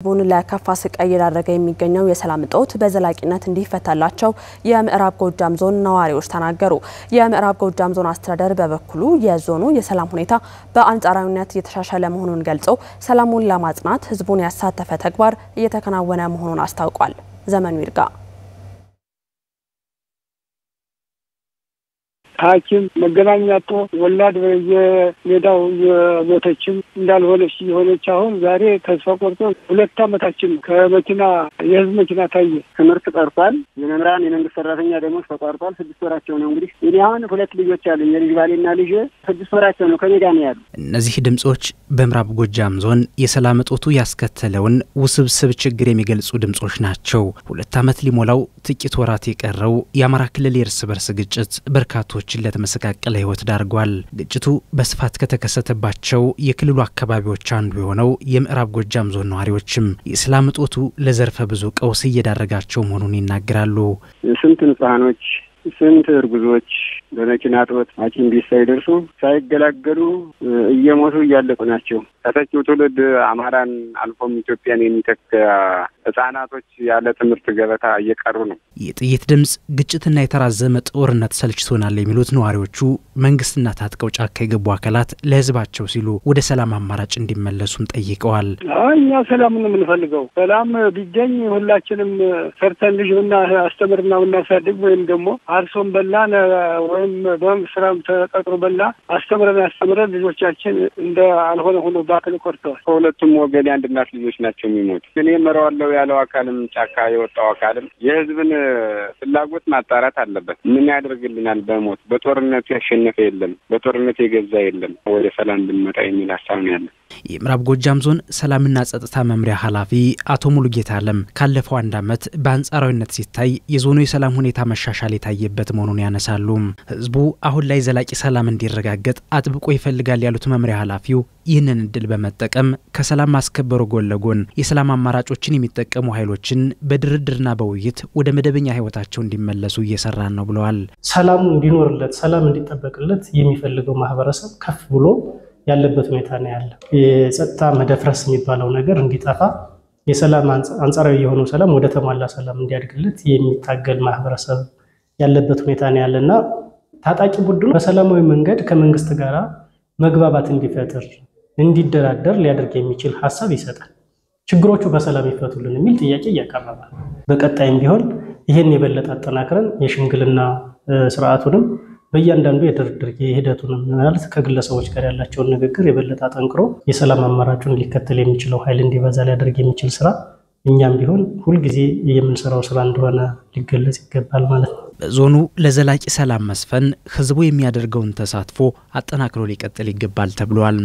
ቡን ለከፋ ስቃይ ያደረገ የሚገኘው የሰላም እጦት በዘላቂነት እንዲፈታላቸው የምዕራብ ጎጃም ዞን ነዋሪዎች ተናገሩ። የምዕራብ ጎጃም ዞን አስተዳደር በበኩሉ የዞኑ የሰላም ሁኔታ በአንጻራዊነት እየተሻሻለ መሆኑን ገልጾ ሰላሙን ለማጽናት ህዝቡን ያሳተፈ ተግባር እየተከናወነ መሆኑን አስታውቋል። ዘመኑ ይርጋ ሐኪም መገናኛቶ ወላድ በየሜዳው የሞተችም እንዳልሆነች የሆነች አሁን ዛሬ ተስፋ ቆርጦ 2 ዓመታችን ከመኪና የህዝብ መኪና ታየ። ትምህርት ቀርቷል። የመምህራን የመንግስት ሰራተኛ ደሞዝ ተቋርጧል። 6 ወራቸው ነው። እንግዲህ እኔ አሁን 2 ልጆች አሉኝ። የልጅ ባሌና ልጅ 6 ወራቸው ነው ከሜዳ ነው ያሉ። እነዚህ ድምጾች በምዕራብ ጎጃም ዞን የሰላም እጦቱ ያስከተለውን ውስብስብ ችግር የሚገልጹ ድምጾች ናቸው። 2 ዓመት ሊሞላው ጥቂት ወራት የቀረው የአማራ ክልል የእርስ በርስ ግጭት በርካቶች ለተመሰቃቀለ ህይወት ዳርጓል። ግጭቱ በስፋት ከተከሰተባቸው የክልሉ አካባቢዎች አንዱ የሆነው የምዕራብ ጎጃም ዞን ነዋሪዎችም የሰላም እጦቱ ለዘርፈ ብዙ ቀውስ እየዳረጋቸው መሆኑን ይናገራሉ። ስንት ንጹሃኖች ስንት እርጉዞች በመኪና እጦት ሐኪም ቤት ሳይደርሱ ሳይገላገሉ እየሞቱ እያለቁ ናቸው። ተተኪው ትውልድ አማራን አልፎም ኢትዮጵያን የሚተካ ህፃናቶች ያለ ትምህርት ገበታ እየቀሩ ነው። የጥይት ድምጽ ግጭትና የተራዘመ ጦርነት ሰልችቶናል የሚሉት ነዋሪዎቹ መንግስትና ታጥቀው ጫካ የገቡ አካላት ለህዝባቸው ሲሉ ወደ ሰላም አማራጭ እንዲመለሱም ጠይቀዋል። እኛ ሰላም ነው የምንፈልገው። ሰላም ቢገኝ ሁላችንም ሰርተን ልጅና አስተምርና እናሳድግ ወይም ደግሞ አርሶን በላን ወይም በስራም ተቀጥሮ በላ አስተምረን ልጆቻችን እንደ አልሆነ ሆኖ ባክል ቆርጠዋል። ከሁለቱም ወገን አንድ እናት ልጆች ናቸው የሚሞቱ። እኔ መረዋለው ያለው አካልም ጫካ የወጣው አካልም የህዝብን ፍላጎት ማጣራት አለበት። ምን ያደርግልናል? በሞት በጦርነቱ ያሸነፈ የለም፣ በጦርነት የገዛ የለም። ወደ ሰላም ብንመጣ የሚል ሐሳብ ነው ያለው። የምዕራብ ጎጃም ዞን ሰላምና ጸጥታ መምሪያ ኃላፊ አቶ ሙሉጌታ አለም ካለፈው 1 ዓመት በአንጻራዊነት ሲታይ የዞኑ የሰላም ሁኔታ መሻሻል የታየበት መሆኑን ያነሳሉ። ህዝቡ አሁን ላይ ዘላቂ ሰላም እንዲረጋገጥ አጥብቆ ይፈልጋል ያሉት መምሪያ ኃላፊው ይህንን እድል በመጠቀም ከሰላም ማስከበሩ ጎን ለጎን የሰላም አማራጮችን የሚጠቀሙ ኃይሎችን በድርድርና በውይይት ወደ መደበኛ ህይወታቸው እንዲመለሱ እየሰራን ነው ብለዋል። ሰላሙ እንዲኖርለት ሰላም እንዲጠበቅለት የሚፈልገው ማህበረሰብ ከፍ ብሎ ያለበት ሁኔታ ነው ያለ። የጸጥታ መደፍረስ የሚባለው ነገር እንዲጠፋ የሰላም አንጻራዊ የሆነው ሰላም ወደ ተሟላ ሰላም እንዲያድግለት የሚታገል ማህበረሰብ ያለበት ሁኔታ ነው ያለና ታጣቂ ቡድኑ በሰላማዊ መንገድ ከመንግስት ጋራ መግባባት እንዲፈጥር እንዲደራደር ሊያደርግ የሚችል ሐሳብ ይሰጣል። ችግሮቹ በሰላም ይፈቱልን የሚል ጥያቄ ያቀርባል። በቀጣይም ቢሆን ይሄን የበለጠ አጠናክረን የሽምግልና ስርዓቱንም በእያንዳንዱ የድርድር ሂደቱንም ማለት ከግለሰቦች ጋር ያላቸውን ንግግር የበለጠ አጠንክሮ የሰላም አማራጩን ሊከተል የሚችለው ኃይል እንዲበዛ ሊያደርግ የሚችል ስራ እኛም ቢሆን ሁሉ ጊዜ የምንሰራው ስራ እንደሆነ ሊገለጽ ይገባል ማለት ነው። በዞኑ ለዘላቂ ሰላም መስፈን ህዝቡ የሚያደርገውን ተሳትፎ አጠናክሮ ሊቀጥል ይገባል ተብሏል።